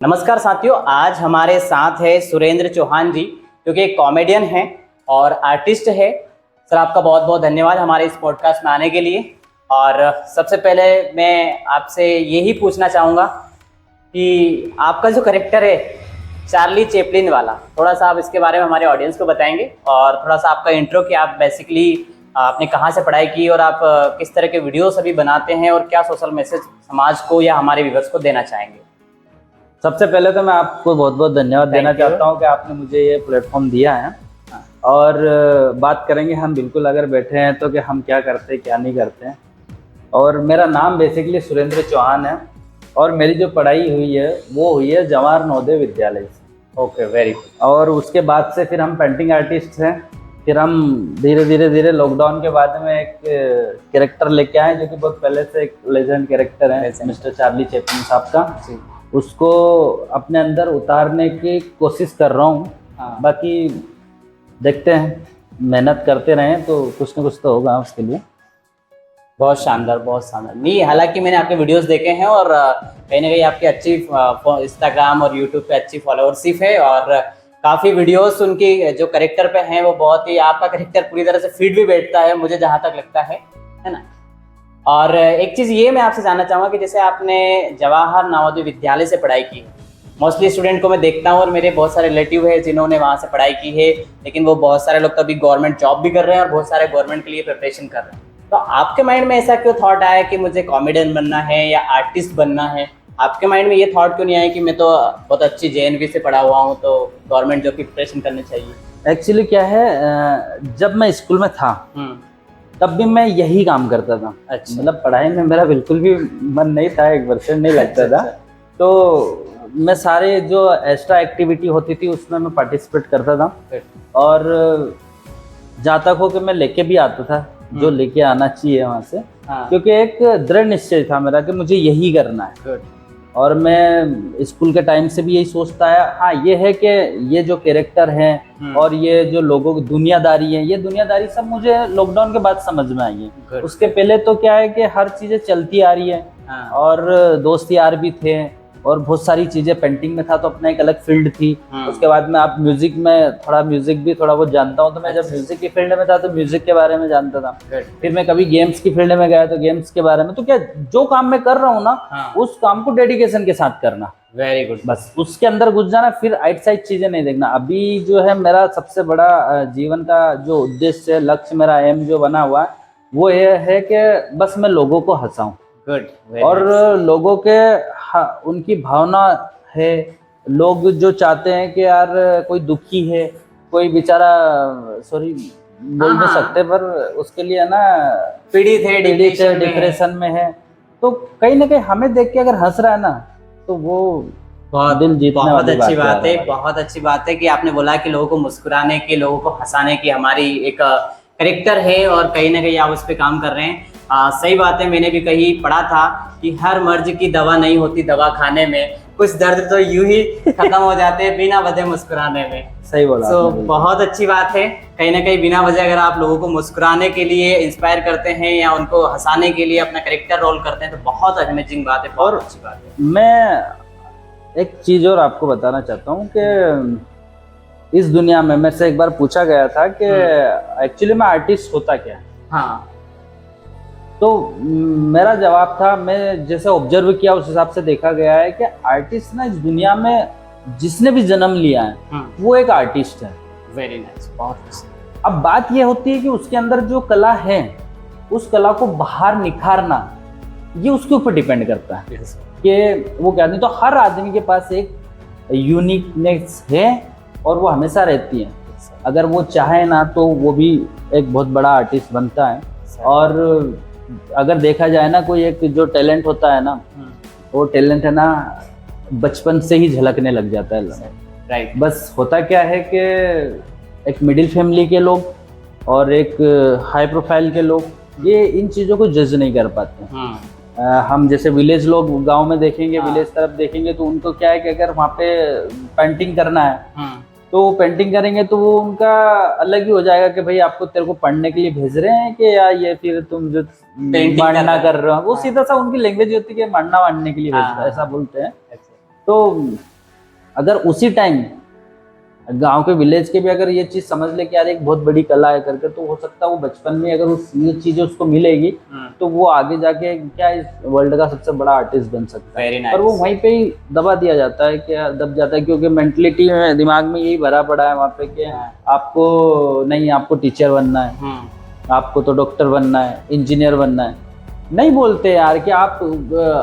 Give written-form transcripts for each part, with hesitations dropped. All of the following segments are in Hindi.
नमस्कार साथियों, आज हमारे साथ है सुरेंद्र चौहान जी, जो कि एक कॉमेडियन हैं और आर्टिस्ट है। सर, आपका बहुत बहुत धन्यवाद हमारे इस पॉडकास्ट में आने के लिए। और सबसे पहले मैं आपसे यही पूछना चाहूँगा कि आपका जो करेक्टर है चार्ली चैपलिन वाला, थोड़ा सा आप इसके बारे में हमारे ऑडियंस को बताएंगे और थोड़ा सा आपका इंट्रो कि आप बेसिकली आपने कहाँ से पढ़ाई की और आप किस तरह के वीडियोस अभी बनाते हैं और क्या सोशल मैसेज समाज को या हमारे व्यूअर्स को देना चाहेंगे। सबसे पहले तो मैं आपको बहुत बहुत धन्यवाद देना चाहता हूं कि आपने मुझे ये प्लेटफॉर्म दिया है। और बात करेंगे हम बिल्कुल, अगर बैठे हैं तो कि हम क्या करते हैं क्या नहीं करते हैं। और मेरा नाम बेसिकली सुरेंद्र चौहान है और मेरी जो पढ़ाई हुई है वो हुई है जवाहर नवोदय विद्यालय से। Okay, very good. और उसके बाद से फिर हम पेंटिंग आर्टिस्ट हैं। फिर हम धीरे लॉकडाउन के बाद में एक कैरेक्टर लेके आए जो कि बहुत पहले से एक लेजेंड कैरेक्टर है, मिस्टर चार्ली चैपलिन साहब का। उसको अपने अंदर उतारने की कोशिश कर रहा हूँ। बाकी देखते हैं, मेहनत करते रहें तो कुछ न कुछ तो होगा उसके लिए। बहुत शानदार, बहुत शानदार। नहीं, हालांकि मैंने आपके वीडियोस देखे हैं और कहीं ना कहीं आपकी अच्छी इंस्टाग्राम और यूट्यूब पे अच्छी फॉलोअरशिप है और काफ़ी वीडियोस उनकी जो करेक्टर पे हैं वो बहुत ही, आपका करेक्टर पूरी तरह से फिट भी बैठता है मुझे जहाँ तक लगता है ना। और एक चीज़ ये मैं आपसे जानना चाहूँगा कि जैसे आपने जवाहर नवोदय विद्यालय से पढ़ाई की, मोस्टली स्टूडेंट को मैं देखता हूँ और मेरे बहुत सारे रिलेटिव है जिन्होंने वहाँ से पढ़ाई की है, लेकिन वो बहुत सारे लोग कभी गवर्नमेंट जॉब भी कर रहे हैं और बहुत सारे गवर्नमेंट के लिए प्रिपरेशन कर रहे हैं। तो आपके माइंड में ऐसा क्यों थॉट आया कि मुझे कॉमेडियन बनना है या आर्टिस्ट बनना है? आपके माइंड में ये थॉट क्यों नहीं आया कि मैं तो बहुत अच्छी जेएनवी से पढ़ा हुआ हूँ तो गवर्नमेंट जॉब की प्रिपरेशन करनी चाहिए? एक्चुअली क्या है, जब मैं स्कूल में था तब भी मैं यही काम करता था। अच्छा। मतलब पढ़ाई में मेरा बिल्कुल भी मन नहीं था, 1% नहीं लगता था। तो मैं सारे जो एक्स्ट्रा एक्टिविटी होती थी उसमें मैं पार्टिसिपेट करता था। और जहाँ तक हो कि मैं लेके भी आता था जो लेके आना चाहिए वहाँ से। क्योंकि एक दृढ़ निश्चय था मेरा कि मुझे यही करना है। और मैं स्कूल के टाइम से भी यही सोचता है। हाँ, ये है कि ये जो कैरेक्टर हैं और ये जो लोगों की दुनियादारी है, ये दुनियादारी सब मुझे लॉकडाउन के बाद समझ में आई है। उसके पहले तो क्या है कि हर चीज़ें चलती आ रही है। और दोस्त यार भी थे और बहुत सारी चीज़ें, पेंटिंग में था तो अपना एक अलग फील्ड थी। उसके बाद में आप म्यूजिक में, म्यूजिक भी थोड़ा बहुत जानता हूँ। तो मैं जब म्यूजिक की फील्ड में था तो म्यूजिक के बारे में जानता था। फिर मैं कभी गेम्स की फील्ड में गया तो गेम्स के बारे में। तो क्या जो काम मैं कर रहा हूँ ना, उस काम को डेडिकेशन के साथ करना। Very good. बस उसके अंदर घुस जाना, फिर आइट साइड चीजें नहीं देखना। अभी जो है मेरा सबसे बड़ा जीवन का जो उद्देश्य, लक्ष्य, मेरा एम जो बना हुआ है वो ये है कि बस मैं लोगों को हंसाऊं। गुड। और लोगों के उनकी भावना है। लोग जो चाहते हैं कि यार कोई दुखी है, कोई बेचारा, सॉरी बोल नहीं सकते, पर उसके लिए ना पीड़ित है, डिप्रेशन में है, तो कहीं ना कहीं हमें देख के अगर हंस रहा है ना तो वो बहुत दिल जीतने वाली अच्छी बात है। बहुत अच्छी बात है कि आपने बोला कि लोगों को मुस्कुराने की, लोगों को हंसाने की हमारी एक करेक्टर है और कहीं ना कहीं आप उस पर काम कर रहे हैं। सही बात है। मैंने भी कहीं पढ़ा था कि हर मर्ज की दवा नहीं होती दवा खाने में, कुछ दर्द तो यूं ही खत्म हो जाते हैं बिना वजह मुस्कुराने में। सही बोला। तो बहुत अच्छी बात है। कहीं ना कहीं बिना वजह अगर आप लोगों को मुस्कुराने के लिए इंस्पायर करते हैं या उनको हंसाने के लिए अपना करेक्टर रोल करते हैं तो बहुत अमेजिंग बात है, बहुत अच्छी बात है। मैं एक चीज और आपको बताना चाहता हूँ कि इस दुनिया में मेरे से एक बार पूछा गया था कि एक्चुअली में आर्टिस्ट होता क्या है। हाँ। तो मेरा जवाब था, मैं जैसे ऑब्जर्व किया उस हिसाब से देखा गया है कि आर्टिस्ट ना इस दुनिया में जिसने भी जन्म लिया है वो एक आर्टिस्ट है। वेरी नाइस, बहुत अच्छा। अब बात ये होती है कि उसके अंदर जो कला है उस कला को बाहर निखारना, ये उसके ऊपर डिपेंड करता है कि वो क्या। नहीं तो हर आदमी के पास एक यूनिकनेस है और वो हमेशा रहती है। अगर वो चाहे ना तो वो भी एक बहुत बड़ा आर्टिस्ट बनता है। और अगर देखा जाए ना, कोई एक जो टैलेंट होता है ना, वो टैलेंट है ना बचपन से ही झलकने लग जाता है। राइट। बस होता क्या है कि एक मिडिल फैमिली के लोग और एक हाई प्रोफाइल के लोग ये इन चीज़ों को जज नहीं कर पाते। हम जैसे विलेज लोग गांव में देखेंगे, विलेज तरफ देखेंगे तो उनको क्या है कि अगर वहाँ पे पेंटिंग करना है तो वो पेंटिंग करेंगे तो वो उनका अलग ही हो जाएगा कि भाई आपको, तेरे को पढ़ने के लिए भेज रहे हैं कि या ये फिर तुम जो मांडना कर रहे हो। वो सीधा सा उनकी लैंग्वेज होती है कि मांडना वांडने के लिए भेज रहे हैं, ऐसा बोलते हैं। तो अगर उसी टाइम गांव के विलेज के भी अगर ये चीज समझ ले कि यार एक बहुत बड़ी कला है करके, तो हो सकता है वो बचपन में अगर उस ये चीजें उसको मिलेगी तो वो आगे जाके क्या इस वर्ल्ड का सबसे बड़ा आर्टिस्ट बन सकता है। Very और वो nice. वहीं पे ही दबा दिया जाता है, क्या दब जाता है, क्योंकि मेंटलिटी में दिमाग में यही भरा पड़ा है वहाँ पे कि आपको नहीं, आपको टीचर बनना है, आपको तो डॉक्टर बनना है, इंजीनियर बनना है। नहीं बोलते यार कि आप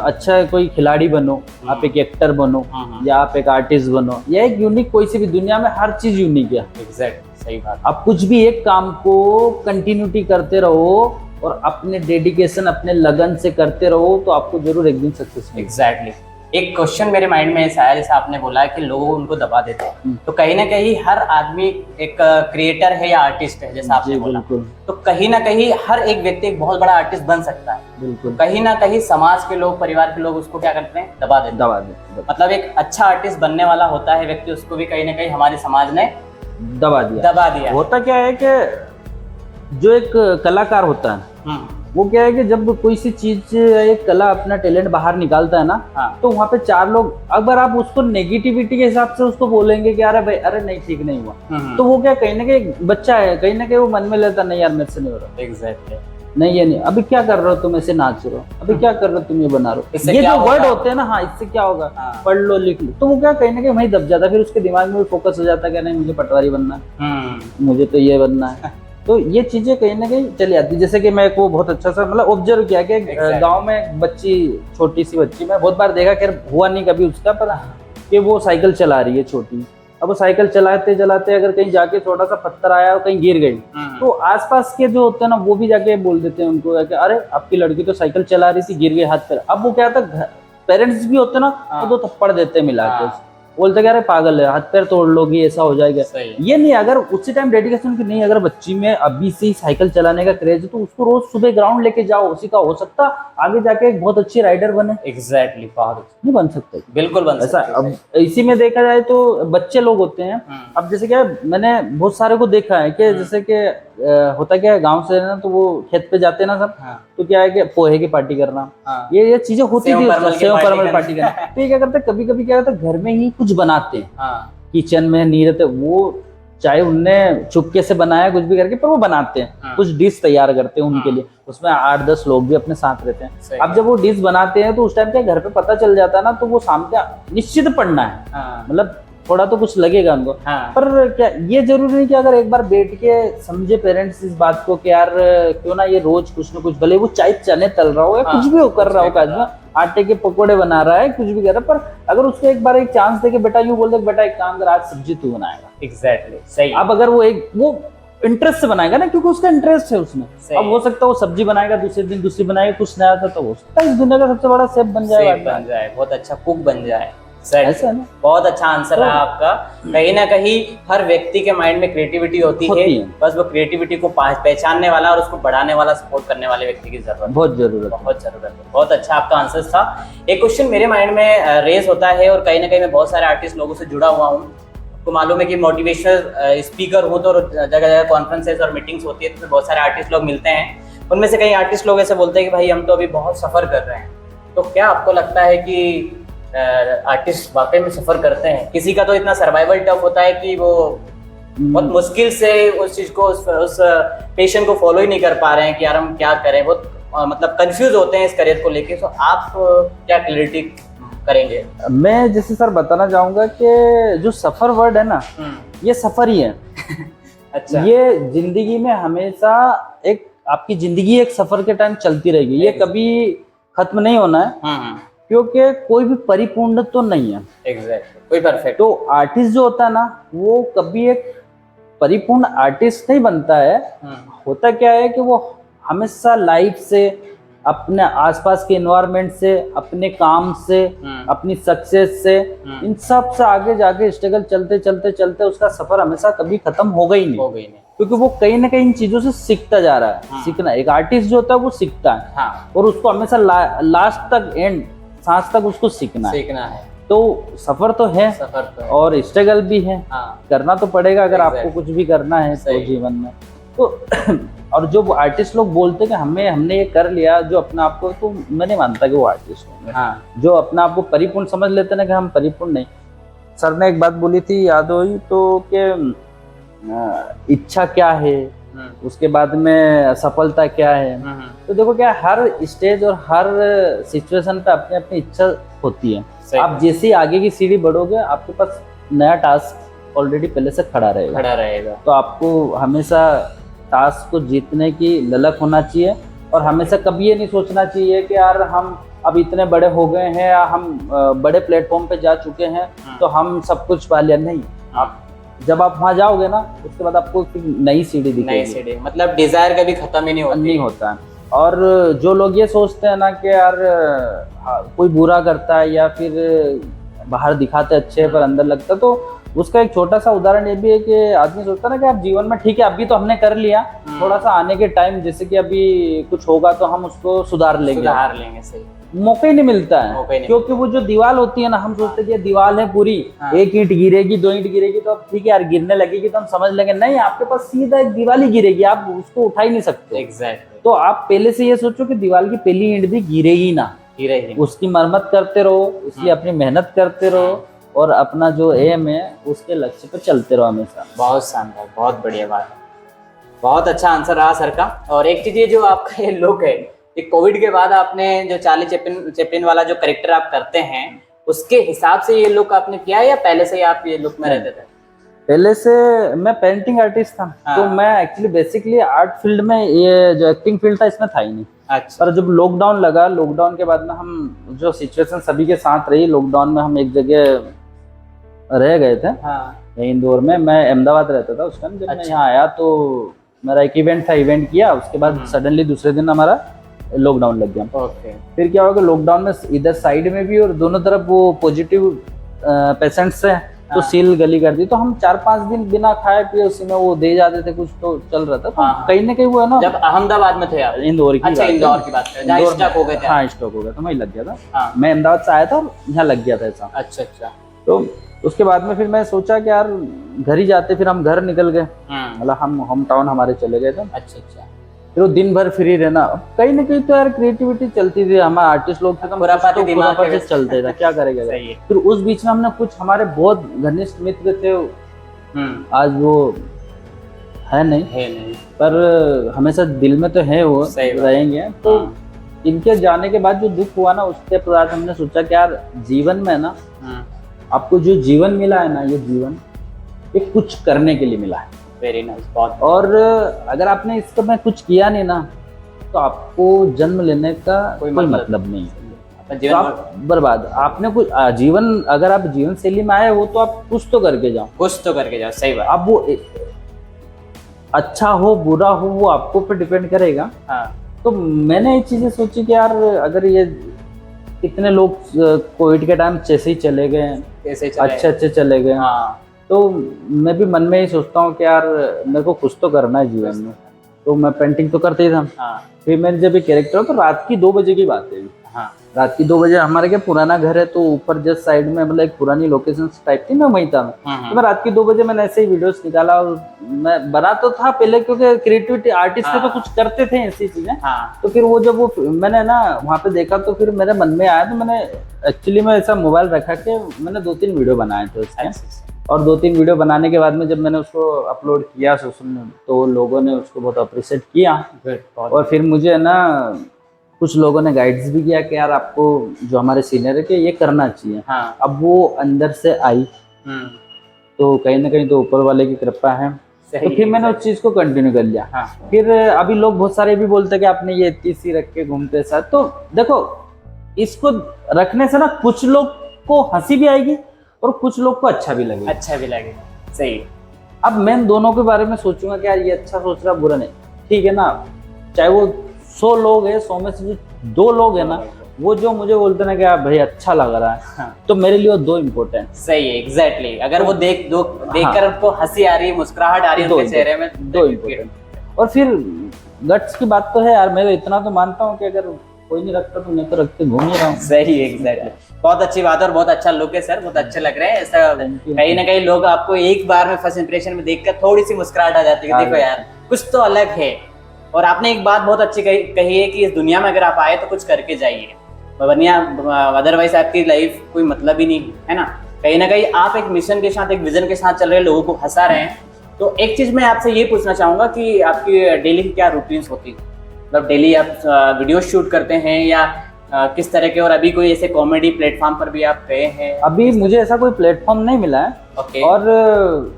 अच्छा कोई खिलाड़ी बनो, आप एक एक्टर बनो, या आप एक आर्टिस्ट बनो, या एक यूनिक, कोई सी भी दुनिया में हर चीज यूनिक है। एग्जैक्ट, सही बात। आप कुछ भी एक काम को कंटिन्यूटी करते रहो और अपने डेडिकेशन, अपने लगन से करते रहो, तो आपको जरूर एक दिन सक्सेस मिलेगी। एग्जैक्टली। एक क्वेश्चन मेरे माइंड में ऐसा आया, जैसे आपने बोला है कि लोग उनको दबा देते हैं, तो कहीं ना कहीं हर आदमी एक क्रिएटर है या आर्टिस्ट है, जैसा आपने बोला, तो कहीं ना कहीं हर एक व्यक्ति एक बहुत बड़ा आर्टिस्ट बन सकता है। बिल्कुल। कहीं ना कहीं समाज के लोग, परिवार के लोग उसको क्या करते हैं, दबा देते। मतलब एक अच्छा आर्टिस्ट बनने वाला होता है व्यक्ति, उसको भी कहीं ना कहीं हमारे समाज ने दबा दिया। होता क्या है कि जो एक कलाकार होता है वो क्या है कि जब कोई सी चीज, एक कला, अपना टैलेंट बाहर निकालता है ना, तो वहाँ पे चार लोग, अगर आप उसको नेगेटिविटी के हिसाब से उसको बोलेंगे कि अरे भाई, अरे नहीं ठीक नहीं हुआ, तो वो क्या, कहीं ना कहीं बच्चा है, कहीं ना कहीं वो मन में लेता नहीं यार मेरे से नहीं हो रहा। एग्जैक्टली। नहीं ये नहीं, अभी क्या कर रहे हो तुम, ऐसे नाच रहे हो, अभी क्या कर रहे हो तुम, ये बना रहे हो, ये जो वर्ड होते हैं ना, हाँ इससे क्या होगा, पढ़ लो लिख लो, तो वो क्या कहीं ना कहीं वहीं दब जाता है। फिर उसके दिमाग में भी फोकस हो जाता है कि नहीं मुझे पटवारी बनना है, मुझे तो ये बनना है। तो ये चीजें कहीं ना कहीं चली आती है। जैसे कि मैं को बहुत अच्छा सा मतलब ऑब्जर्व किया कि गांव में एक बच्ची, छोटी सी बच्ची, मैं बहुत बार देखा, खैर हुआ नहीं कभी उसका, पर कि वो साइकिल चला रही है छोटी। अब वो साइकिल चलाते चलाते अगर कहीं जाके छोटा सा पत्थर आया और कहीं गिर गई, तो आसपास के जो होते हैं ना, वो भी जाके बोल देते हैं उनको कि अरे आपकी लड़की तो साइकिल चला रही थी, गिर गई हाथ पैर। अब वो क्या था, पेरेंट्स भी होते हैं ना, वो तो थप्पड़ देते मिला के, बोलते क्या, अरे पागल है, हाथ पैर तोड़ लोगी, ऐसा हो जाएगा। ये नहीं, अगर उसी टाइम डेडिकेशन की नहीं, अगर बच्ची में अभी से ही साइकिल चलाने का क्रेज है, तो उसको रोज सुबह ग्राउंड लेके जाओ, उसी का हो सकता आगे जाके एक बहुत अच्छी राइडर बने। एग्जैक्टली, नहीं बन सकते, बिल्कुल बन ऐसा। अब इसी में देखा जाए तो बच्चे लोग होते हैं, अब जैसे क्या, मैंने बहुत सारे को देखा है कि जैसे कि होता क्या है, गांव से ना, तो वो खेत पे जाते हैं ना सब, तो क्या है कि पोहे की पार्टी करना, ये चीजें होती थी, सेव परमल पार्टी करना। तो ये क्या करते, कभी कभी क्या होता है, घर में ही कुछ बनाते हैं, किचन में नहीं रहते वो, चाहे उनने चुपके से बनाया कुछ भी करके, पर वो बनाते हैं, कुछ डिश तैयार करते हैं उनके लिए, उसमें 8-10 लोग भी अपने साथ रहते हैं। अब जब वो डिश बनाते हैं तो उस टाइम क्या घर पे पता चल जाता है ना, तो वो शाम का निश्चित पढ़ना है, मतलब थोड़ा तो कुछ लगेगा उनको। पर क्या ये जरूरी नहीं कि अगर एक बार बैठ के समझे पेरेंट्स इस बात को कि यार क्यों ना ये रोज कुछ ना कुछ, भले वो चाहे चने तल रहा हो या कुछ भी कर रहा हो, काज आटे के पकोड़े बना रहा है, कुछ भी कर रहा है, पर अगर उसको एक बार एक चांस दे के, बेटा यूं बोल दे, बेटा एक काम कर, आज सब्जी तू बनाएगा। एग्जैक्टली, सही। अब अगर वो इंटरेस्ट से बनाएगा ना, क्योंकि उसका इंटरेस्ट है उसमें, अब हो सकता है वो सब्जी बनाएगा, दूसरे दिन दूसरी बनाएगा, कुछ नया था, तो हो सकता है इस दुनिया का सबसे बड़ा शेफ बन जाए, बहुत अच्छा कुक बन जाए। ऐसा ना, बहुत अच्छा आंसर है आपका। कहीं ना कहीं हर व्यक्ति के माइंड में क्रिएटिविटी होती है, बस वो क्रिएटिविटी को पहचानने वाला और उसको बढ़ाने वाला, सपोर्ट करने वाले व्यक्ति की जरूरत, बहुत जरूरत है। बहुत अच्छा आपका आंसर था। एक क्वेश्चन मेरे माइंड में रेज होता है, और कहीं ना कहीं मैं बहुत सारे आर्टिस्ट लोगों से जुड़ा हुआ हूँ, आपको मालूम है कि मोटिवेशनल स्पीकर हूँ, तो जगह जगह कॉन्फ्रेंसेस और मीटिंग्स होती है, तो बहुत सारे आर्टिस्ट लोग मिलते हैं। उनमें से कई आर्टिस्ट लोग ऐसे बोलते हैं कि भाई हम तो अभी बहुत सफर कर रहे हैं। तो क्या आपको लगता है कि आर्टिस्ट वाकई में सफर करते हैं? किसी का तो इतना सर्वाइवल टफ होता है कि वो बहुत मुश्किल से उस चीज को, उस पैशन को फॉलो ही नहीं कर पा रहे हैं कि यार हम क्या करें, बहुत मतलब कंफ्यूज होते हैं इस करियर को लेके। तो आप क्या क्लैरिटी करेंगे? मैं जैसे सर बताना चाहूंगा कि जो सफर वर्ड है ना, ये सफर ही है। अच्छा। ये जिंदगी में हमेशा एक, आपकी जिंदगी एक सफर के टाइम चलती रहेगी, ये कभी खत्म नहीं होना है, क्योंकि कोई भी परिपूर्ण तो नहीं है। एग्जैक्टली, कोई परफेक्ट। तो आर्टिस्ट जो होता है ना, वो कभी एक परिपूर्ण आर्टिस्ट नहीं बनता है। होता क्या है कि वो हमेशा लाइफ से, अपने आसपास के एनवायरनमेंट से, अपने काम से, अपनी सक्सेस से, इन सब से आगे जाके स्ट्रगल चलते चलते चलते उसका सफर हमेशा कभी खत्म होगा ही नहीं, क्योंकि वो कहीं ना कहीं इन चीजों से सीखता जा रहा है। सीखना, एक आर्टिस्ट जो होता है वो सीखता है, और उसको हमेशा लास्ट तक, एंड सांस तक उसको सीखना है। तो सफर तो है, और स्ट्रगल भी है, करना तो पड़ेगा अगर आपको कुछ भी करना है तो जीवन में। तो और जो आर्टिस्ट लोग बोलते हैं कि हमने ये कर लिया, जो अपना आपको, तो मैं नहीं मानता कि वो आर्टिस्ट होंगे। जो अपना आपको परिपूर्ण समझ लेते हैं ना कि हम परिपूर्ण नहीं, सर ने एक बात बोली थी, याद हुई तो कि इच्छा क्या है, उसके बाद में सफलता क्या है। तो देखो क्या, हर स्टेज और हर सिचुएशन पे अपनी अपनी इच्छा होती है। आप जैसे ही आगे की सीढ़ी बढ़ोगे, आपके पास नया टास्क ऑलरेडी पहले से खड़ा रहेगा। तो आपको हमेशा टास्क को जीतने की ललक होना चाहिए, और हमेशा कभी ये नहीं सोचना चाहिए कि यार हम अब इतने बड़े हो गए हैं या हम बड़े प्लेटफॉर्म पे जा चुके हैं तो हम सब कुछ पा लिया। नहीं, आप जब आप वहां जाओगे ना, उसके बाद आपको नई सीढ़ी दिखेगी। मतलब डिजायर कभी खत्म ही नहीं होता है। और जो लोग ये सोचते हैं ना कि यार कोई बुरा करता है या फिर बाहर दिखाते अच्छे पर अंदर लगता, तो उसका एक छोटा सा उदाहरण ये भी है कि आदमी सोचता है ना कि आप जीवन में ठीक है, अभी तो हमने कर लिया, थोड़ा सा आने के टाइम जैसे कि अभी कुछ होगा तो हम उसको सुधार लेंगे। सही, मौका ही नहीं मिलता है, क्योंकि वो जो दीवार होती है ना, हम सोचते हैं कि दीवार है पूरी, एक ईंट गिरेगी, 2 ईंट गिरेगी तो अब ठीक है यार, गिरने लगेगी तो हम समझ लेंगे। नहीं, आपके पास सीधा एक दीवार ही गिरेगी, आप उसको उठा ही नहीं सकते। एग्जैक्टली। तो आप पहले से ये सोचो कि दीवार की पहली ईंट भी गिरेगी ना, उसकी मरम्मत करते रहो, उसकी अपनी मेहनत करते रहो, और अपना जो एम है उसके लक्ष्य पर चलते रहो हमेशा। बहुत शानदार, बहुत बढ़िया बात है, बहुत अच्छा आंसर रहा सर का। और एक चीज ये जो आपका ये लुक है, कोविड के बाद आपने जो चार्ली चैपलिन वाला जो कैरेक्टर आप करते हैं, उसके हिसाब से ये लुक आपने किया है या पहले से ही आप ये लुक में रहते थे? पहले से मैं पेंटिंग आर्टिस्ट था। तो मैं एक्चुअली बेसिकली आर्ट फील्ड में, ये जो एक्टिंग फील्ड था इसमें था ही नहीं। अच्छा। पर जब लॉकडाउन लगा, लॉकडाउन के बाद में हम जो सिचुएशन सभी के साथ रही, लॉकडाउन में हम एक जगह रह गए थे। इंदौर में, मैं अहमदाबाद रहता था उस टाइम। जब मैं यहाँ आया तो मेरा एक इवेंट था, इवेंट किया, उसके बाद सडनली दूसरे दिन हमारा लॉकडाउन लग गया। फिर क्या होगा, लॉकडाउन में इधर साइड में भी और दोनों तरफ वो पॉजिटिव पेशेंट्स है, तो सील गली कर दी। तो हम 4-5 दिन बिना खाए पिए उसी में वो दे जाते थे, कुछ तो चल रहा था। तो कहीं ना कहीं वो है ना, जब अहमदाबाद में थे आप? इंदौर की। अच्छा, इंदौर की बात करें, जहाँ स्टॉक हो गए थे। हाँ, स्टॉक हो गया था, वहीं लग गया था। मैं अहमदाबाद से आया था और यहाँ लग गया था ऐसा। अच्छा। तो उसके बाद में फिर मैं सोचा कि यार घर ही जाते, फिर हम घर निकल गए, मतलब हम होम टाउन हमारे चले गए थे। अच्छा। फिर वो दिन भर फ्री रहना, कहीं ना कहीं तो यार क्रिएटिविटी चलती थी। हमारे आर्टिस्ट लोग थे, तो चलते था, क्या करेगा। फिर उस बीच में हमने कुछ, हमारे बहुत घनिष्ठ मित्र थे, आज वो है नहीं, पर हमेशा दिल में तो है, वो रहेंगे। तो इनके जाने के बाद जो दुख हुआ ना, उसके बाद हमने सोचा कि यार जीवन में ना, आपको जो जीवन मिला है ना, ये जीवन ये कुछ करने के लिए मिला है। वेरी नाइस, बहुत। और अगर आपने इसका में कुछ किया नहीं ना, तो आपको जन्म लेने का कोई मतलब नहीं है, तो आप बर्बाद। आपने कुछ जीवन, अगर आप जीवन शैली में आए हो तो आप कुछ तो करके जाओ, सही बात। अब वो अच्छा हो बुरा हो वो आपको पे डिपेंड करेगा। तो मैंने ये चीजें सोची कि यार अगर ये कितने लोग कोविड के टाइम जैसे ही चले गए, अच्छे चले गए, तो मैं भी मन में ही सोचता हूँ कि यार मेरे को कुछ तो करना है जीवन में। तो मैं पेंटिंग तो करते ही था। फिर मैंने जब ये कैरेक्टर, तो रात की 2 बजे की बात है। रात की 2 बजे, हमारे क्या पुराना घर है, तो ऊपर जस्ट साइड में मतलब एक पुरानी लोकेशन टाइप थी, मैं वहीं था। तो मैं रात की 2 बजे मैंने ऐसे ही वीडियोस निकाला, और मैं बना तो था पहले, क्योंकि क्रिएटिविटी आर्टिस्ट थे तो कुछ करते थे ऐसी चीजें। तो फिर वो जब वो मैंने ना वहाँ पे देखा, तो फिर मेरे मन में आया, तो मैंने एक्चुअली में ऐसा मोबाइल रखा के मैंने 2-3 वीडियो बनाए थे उसके। और 2-3 वीडियो बनाने के बाद में जब मैंने उसको अपलोड किया सोशल में, तो लोगों ने उसको बहुत अप्रिशिएट किया। और फिर मुझे ना कुछ लोगों ने गाइड्स भी किया कि यार आपको, जो हमारे सीनियर है, कि ये करना चाहिए। अब वो अंदर से आई, तो कहीं ना कहीं तो ऊपर वाले की कृपा है। तो फिर मैंने उस चीज को कंटिन्यू कर लिया। फिर अभी लोग बहुत सारे भी बोलते हैं कि आपने ये इतनी सी रख के घूमते साथ। तो देखो, इसको रखने से ना कुछ लोग को हंसी भी आएगी और कुछ लोग को अच्छा भी लगेगा। सही। अब मैं दोनों के बारे में सोचूंगा कि यार ये अच्छा सोच रहा, बुरा नहीं, ठीक है ना। चाहे वो 100 लोग है, 100 में से जो 2 लोग है ना, वो जो मुझे बोलते ना कि यार भाई अच्छा लग रहा है, तो मेरे लिए वो 2 इम्पोर्टेंट। सही है, एग्जैक्टली। अगर वो देखकर उनको हंसी आ रही है, मुस्कुराहट आ रही है उनके चेहरे में, 2 इम्पोर्टेंट। और फिर गट्स की बात तो है यार, मैं इतना तो मानता हूँ कि अगर कोई नहीं रखता तो मैं तो रख के घूम ही रहा हूँ। सही, एग्जैक्टली। बहुत अच्छी बात है और बहुत अच्छा लुक है सर, बहुत अच्छे लग रहे हैं। ऐसा कहीं ना कहीं लोग आपको एक बार में फर्स्ट इंप्रेशन में देखकर थोड़ी सी मुस्कुराहट आ जाती है, देखो यार कुछ तो अलग है। और आपने एक बात बहुत अच्छी कही है कि इस दुनिया में अगर आप आए तो कुछ करके जाइए, वरना अदरवाइज आपकी लाइफ कोई मतलब ही नहीं है ना। कहीं ना कहीं आप एक मिशन के साथ, एक विजन के साथ चल रहे हैं, लोगों को हंसा रहे हैं। तो एक चीज मैं आपसे ये पूछना चाहूंगा कि आपकी डेली की क्या रूटीन्स होती है? मतलब डेली आप वीडियो शूट करते हैं या किस तरह के, और अभी कोई ऐसे कॉमेडी प्लेटफॉर्म पर भी आप गए हैं? अभी मुझे ऐसा कोई प्लेटफॉर्म नहीं मिला है। ओके। और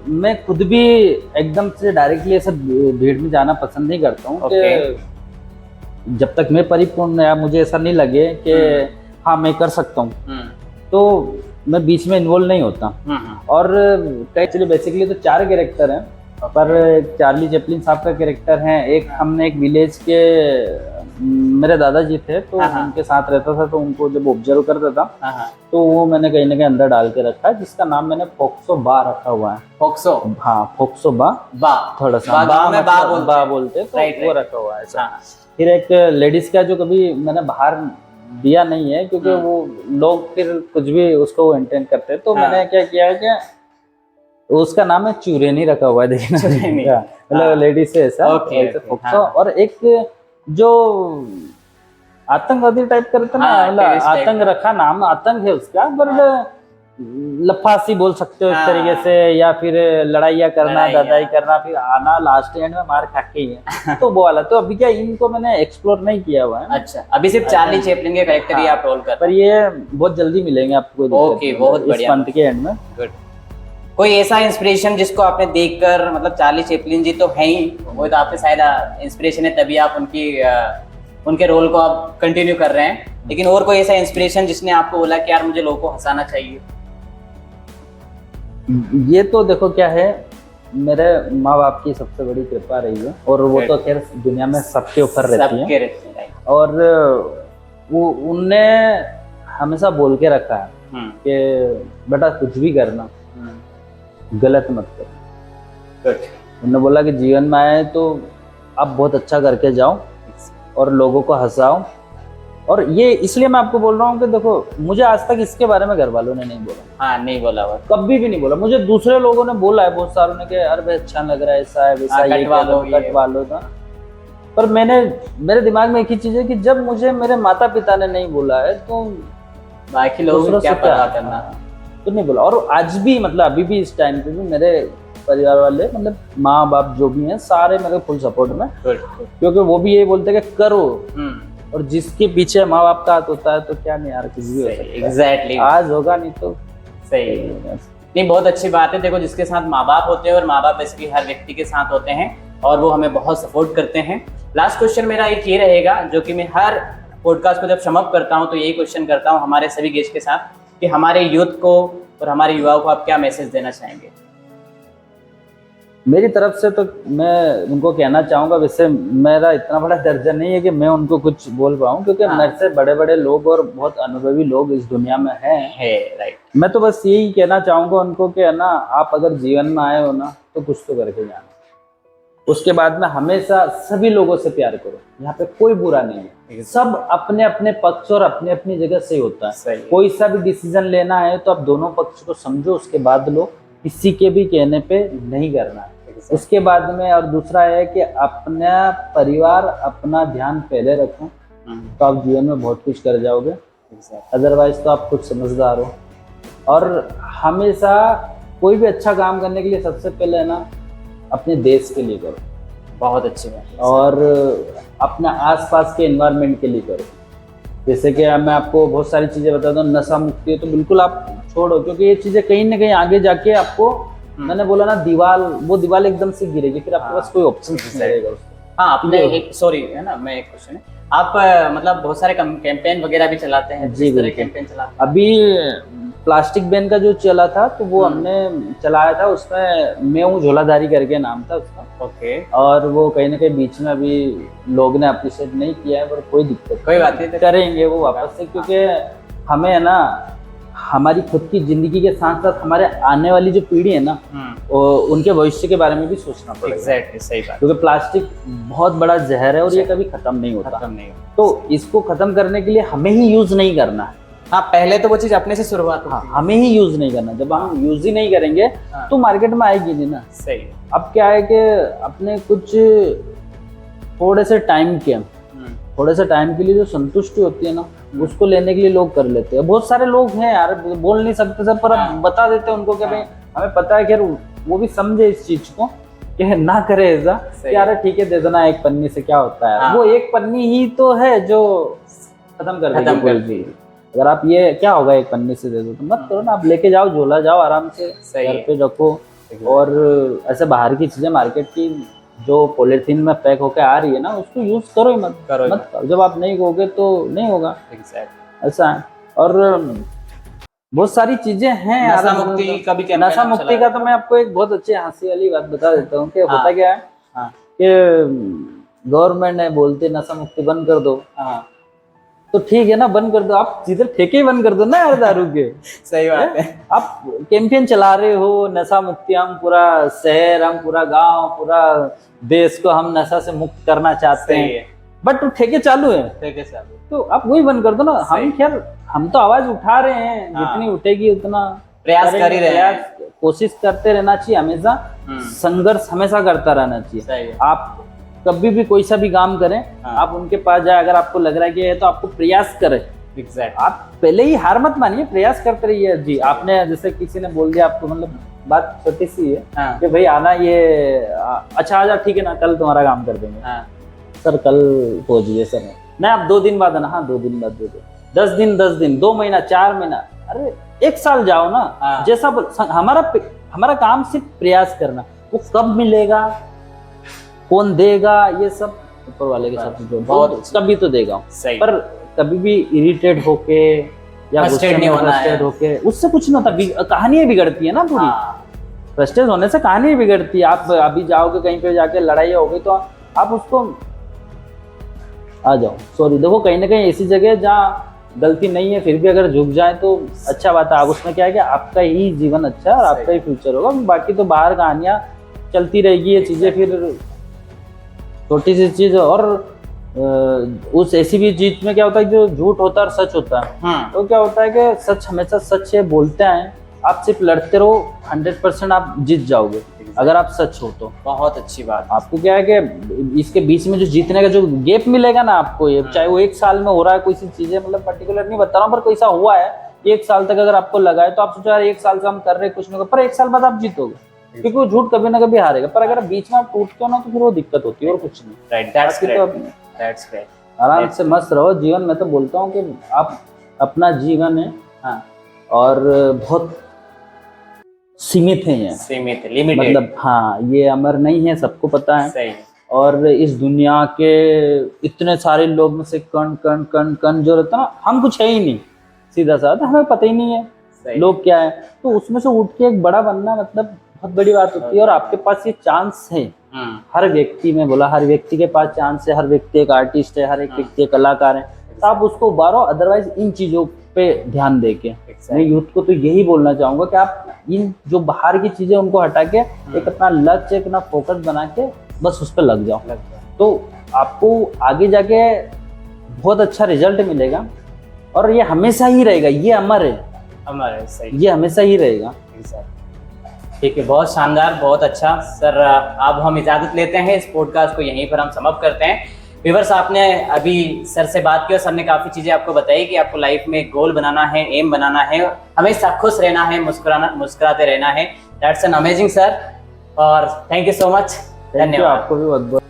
मैं खुद भी एकदम से डायरेक्टली ऐसा भीड़ में जाना पसंद नहीं करता हूँ कि जब तक मैं परिपूर्ण या मुझे ऐसा नहीं लगे कि हाँ मैं कर सकता हूँ तो मैं बीच में इन्वॉल्व नहीं होता। और एक्चुअली बेसिकली तो 4 कैरेक्टर हैं, पर चार्ली चैपलिन साहब का कैरेक्टर है, एक हमने एक विलेज के मेरे दादाजी थे तो उनके साथ रहता था, तो उनको जब ऑब्जर्व करता था तो वो मैंने कहीं ना कहीं अंदर डाल के रखा है, जिसका नाम मैंने फोक्सो बा रखा हुआ है। फोक्सो? हाँ, फोक्सो बा थोड़ा सा बा बोलते तो वो रखा हुआ है ऐसा। फिर एक लेडीज का जो कभी मैंने बाहर दिया नहीं है क्योंकि वो लोग फिर कुछ भी उसको वो इंटेंड करते हैं, तो मैंने क्या किया है कि उसका नाम है चूरेनी रखा हुआ है, देखना मतलब लेडीज से ऐसा। और एक जो आतंकवादी टाइप करते ना, मतलब आतंक रखा नाम, आतंक है उसका, पर लफासी बोल सकते हो एक तरीके से, या फिर लड़ाइयाँ करना, दादाई करना, फिर आना लास्ट एंड में मार खा के ही है। तो वो वाला तो अभी क्या इनको मैंने एक्सप्लोर नहीं किया हुआ है। अच्छा, अभी सिर्फ चार्ली चैपलिन के कैरेक्टर ही आप रोल कर रहे हैं। पर ये बहुत जल्दी मिलेंगे आपको। ओके, बहुत बढ़िया, इस मंथ के एंड में। गुड। कोई ऐसा इंस्पिरेशन जिसको आपने देखकर, मतलब चार्ली चैपलिन जी तो है ही, वो तो आपके शायद इंस्पिरेशन है, तभी आप उनके रोल को आप कंटिन्यू कर रहे हैं, लेकिन और कोई ऐसा इंस्पिरेशन जिसने आपको बोला कि यार मुझे लोगों को हंसाना चाहिए? ये तो देखो क्या है, मेरे माँ बाप की सबसे बड़ी कृपा रही है, और वो तो खैर दुनिया में सबके ऊपर रहती है, और वो उनने हमेशा बोल के रखा है कि बेटा कुछ भी करना गलत मत करो। उन्होंने बोला कि जीवन में आए तो आप बहुत अच्छा करके जाओ और लोगों को हंसाओ। और ये इसलिए मैं आपको बोल रहा हूँ कि देखो मुझे आज तक इसके बारे में घर वालों ने नहीं बोला। हाँ, नहीं बोला हुआ, कभी भी नहीं बोला। मुझे दूसरे लोगों ने बोला है, बहुत सारों ने कि अरे भाई अच्छा लग रहा है, ऐसा है वैसा, ये कटवा लो था। पर मेरे दिमाग में एक ही चीज है कि जब मुझे मेरे माता पिता ने नहीं बोला है तो बाकी लोगों को क्या पता करना, तो नहीं बोला। और आज भी मतलब अभी भी इस टाइम पे भी मेरे परिवार वाले, मतलब माँ बाप जो भी हैं, सारे मेरे फुल सपोर्ट में, क्योंकि वो भी यही बोलते हैं कि करो, और जिसके पीछे माँ बाप का हाथ होता है तो क्या नहीं यार, किसी भी हो सकता है। एग्जैक्टली, आज होगा नहीं तो सही नहीं। बहुत अच्छी बात है। देखो, जिसके साथ माँ बाप होते हैं, और माँ बाप बेसिकली हर व्यक्ति के साथ होते हैं, और वो हमें बहुत सपोर्ट करते हैं। लास्ट क्वेश्चन मेरा एक ये रहेगा, जो कि मैं हर पॉडकास्ट को जब समाप्त करता हूँ तो यही क्वेश्चन करता हूँ हमारे सभी गेस्ट के साथ, कि हमारे यूथ को और हमारे युवाओं को आप क्या मैसेज देना चाहेंगे? मेरी तरफ से तो मैं उनको कहना चाहूँगा, वैसे मेरा इतना बड़ा दर्जा नहीं है कि मैं उनको कुछ बोल पाऊँ, क्योंकि मेरे से बड़े बड़े लोग और बहुत अनुभवी लोग इस दुनिया में हैं। राइट। मैं तो बस यही कहना चाहूँगा उनको कि है ना, आप अगर जीवन में आए हो ना तो कुछ तो करके जाना। उसके बाद में हमेशा सभी लोगों से प्यार करो, यहाँ पे कोई बुरा नहीं है, सब अपने अपने पक्ष और अपने अपनी जगह से होता है। कोई सा भी डिसीजन लेना है तो आप दोनों पक्ष को समझो, उसके बाद लो, किसी के भी कहने पे नहीं करना है। उसके बाद में और दूसरा है कि अपना परिवार, अपना ध्यान पहले रखो, तो आप जीवन में बहुत कुछ कर जाओगे। अदरवाइज तो आप खुद समझदार हो। और हमेशा कोई भी अच्छा काम करने के लिए सबसे पहले है ना, अपने देश के लिए करो, बहुत अच्छी बात, और अपना आसपास के एनवायरनमेंट के लिए करो। जैसे कि मैं आपको बहुत सारी चीज़ें बताता हूँ, नशा मुक्ति है तो बिल्कुल आप छोड़ो, क्योंकि ये चीज़ें कहीं ना कहीं आगे जाके आपको, मैंने बोला ना, वो दीवार एकदम से गिरेगी, फिर आपके पास कोई ऑप्शन नहीं रहेगा उसको। हाँ, आपने एक, सॉरी है ना, मैं एक क्वेश्चन है, आप मतलब बहुत सारे कैंपेन वगैरह भी चलाते हैं? जी, कैंपेन चलाते हैं? अभी प्लास्टिक बैन का जो चला था तो वो हमने चलाया था, उसमें मैं हूँ झोलाधारी करके नाम था उसका। ओके। और वो कहीं ना कहीं बीच में अभी लोग ने अप्रिशिएट नहीं किया है, पर कोई दिक्कत, कोई बात नहीं, करेंगे वो वापस से, क्योंकि हमें है ना, हमारी खुद की जिंदगी के साथ साथ हमारे आने वाली जो पीढ़ी है ना, उनके भविष्य के बारे में भी सोचना पड़ेगा। एग्जैक्टली, सही बात, क्योंकि प्लास्टिक बहुत बड़ा जहर है और ये कभी खत्म नहीं होता। तो इसको खत्म करने के लिए हमें ही यूज नहीं करना है। हाँ, पहले तो वो चीज अपने से शुरुआत हो। हाँ, हमें ही यूज नहीं करना। जब हम यूज ही नहीं करेंगे तो मार्केट में आएगी नहीं ना। सही। अब क्या है कि अपने कुछ थोड़े से टाइम के लिए जो संतुष्टि होती है ना, उसको लेने के लिए लोग कर लेते हैं। बहुत सारे लोग हैं यार, बोल नहीं सकते सर, पर अब बता देते हैं उनको कि भाई हमें पता है कि यार वो भी समझे इस चीज को कि ना करे ऐसा कि यार ठीक है दे देना एक पन्नी से क्या होता है। वो एक पन्नी ही तो है जो खत्म कर देगी। अगर आप ये क्या होगा एक पन्नी से दे दो तो मत करो ना, आप लेके जाओ, झोला जाओ आराम से, घर पे रखो। और ऐसे बाहर की चीजें मार्केट की जो पॉलिथीन में पैक होकर आ रही है ना, उसको यूज करो ही मत करो। जब आप नहीं कहोगे तो नहीं होगा। ऐसा है। और बहुत सारी चीजें हैं। नशा मुक्ति का भी कैंपेन नशा मुक्ति का तो मैं आपको एक बहुत अच्छी हंसी वाली बात बता देता हूँ कि होता क्या है कि गवर्नमेंट ने बोलते नशा मुक्ति बंद कर दो। तो ठीक है ना, बंद कर दो, आप सीधे ठेके ही बंद कर दो ना यार दारू के। सही बात है। आप कैंपेन चला रहे हो नशा मुक्ति, हम पूरा शहर, हम पूरा गांव, पूरा देश को हम नशा से मुक्त करना चाहते हैं, बट ठेके चालू है। ठेके चालू, तो आप वही बंद कर दो ना। हम खैर हम तो आवाज उठा रहे हैं, जितनी उठेगी उतना प्रयास कर ही रहे हैं। कोशिश करते रहना चाहिए, हमेशा संघर्ष हमेशा करता रहना चाहिए। आप कभी भी कोई सा भी काम करें, आप उनके पास जाए, अगर आपको लग रहा है कि ये तो आपको प्रयास करें, आप पहले ही हार मत मानिए, प्रयास करते रहिए। जी आपने जैसे किसी ने बोल दिया आपको, मतलब बात छोटी सी है कि भाई आना ये अच्छा आ जा, ठीक है ना, कल तुम्हारा काम कर देंगे। सर कल पहुंच गए सर, नहीं आप 2 दिन बाद आना। हाँ 2 दिन बाद, 10 दिन, 10 दिन, 2 महीना, 4 महीना, अरे 1 साल जाओ ना। जैसा हमारा काम सिर्फ प्रयास करना, वो कब मिलेगा, कौन देगा, ये सब ऊपर वाले के साथ बहुत कभी तो देगा। पर कभी भी इरिटेट होके या फ्रस्ट्रेट होके उससे कुछ नहीं होता। कहानी बिगड़ती है ना पूरी। फ्रस्ट्रेट होने से कहानी बिगड़ती है। आप अभी जाओगे कहीं पे जाके लड़ाई हो गई तो आप उसको आ जाओ, सॉरी। देखो कहीं ना कहीं ऐसी जगह जहाँ गलती नहीं है फिर भी अगर झुक जाए तो अच्छा बात है। आप उसमें क्या है कि आपका ही जीवन अच्छा है और आपका ही फ्यूचर होगा। बाकी तो बाहर कहानियां चलती रहेगी ये चीजें, फिर छोटी सी चीज। और उस ऐसी भी चीज में क्या होता है जो झूठ होता है और सच होता है। तो क्या होता है कि सच हमेशा सच है बोलते हैं, आप सिर्फ लड़ते रहो, 100% आप जीत जाओगे अगर आप सच हो तो। बहुत अच्छी बात। आपको क्या है कि इसके बीच में जो जीतने का जो गैप मिलेगा ना आपको, ये चाहे वो 1 साल में हो रहा है कोई सी चीजें, मतलब पर्टिकुलर नहीं बता रहा हूँ, पर कोई सा हुआ है 1 साल तक अगर आपको लगा है तो आप सोचो यार 1 साल से हम कर रहे कुछ नहीं, पर 1 साल बाद आप जीतोगे, क्योंकि वो झूठ कभी ना कभी हारेगा। पर अगर बीच में आप टूटते हो ना तो फिर वो दिक्कत होती है और कुछ नहीं। Right, that's great. आराम से मस्त रहो जीवन। में तो बोलता हूँ कि आप अपना जीवन है और बहुत सीमित है, ये सीमित है, लिमिटेड, मतलब हाँ ये अमर नहीं है, सबको पता है। सही। और इस दुनिया के इतने सारे लोग में से कण कण कण कण जो रहता है ना, हम कुछ है ही नहीं, सीधा साधा हमें पता ही नहीं है लोग क्या है। तो उसमें से उठ के एक बड़ा बनना मतलब बहुत बड़ी बात होती है। और आपके पास ये चांस है, हर व्यक्ति में बोला, हर व्यक्ति के पास चांस है। हर व्यक्ति एक आर्टिस्ट है, हर एक व्यक्ति एक कलाकार है, तो आप उसको उबारो। अदरवाइज इन चीजों पे ध्यान देके मैं यूथ को तो यही बोलना चाहूंगा कि आप इन जो बाहर की चीजें उनको हटा के एक अपना लक्ष्य, एक अपना फोकस बना के बस उस पर लग जाओ, तो आपको आगे जाके बहुत अच्छा रिजल्ट मिलेगा। और ये हमेशा ही रहेगा, ये अमर है, सही, ये हमेशा ही रहेगा। ठीक है, बहुत शानदार, बहुत अच्छा सर। अब हम इजाजत लेते हैं, इस पॉडकास्ट को यहीं पर हम समाप्त करते हैं। व्यूअर्स, आपने अभी सर से बात की और सर ने काफ़ी चीज़ें आपको बताई कि आपको लाइफ में गोल बनाना है, एम बनाना है, हमेशा खुश रहना है, मुस्कुराते रहना है। दैट्स एन अमेजिंग सर, और थैंक यू सो मच। धन्यवाद। आपको भी बहुत बहुत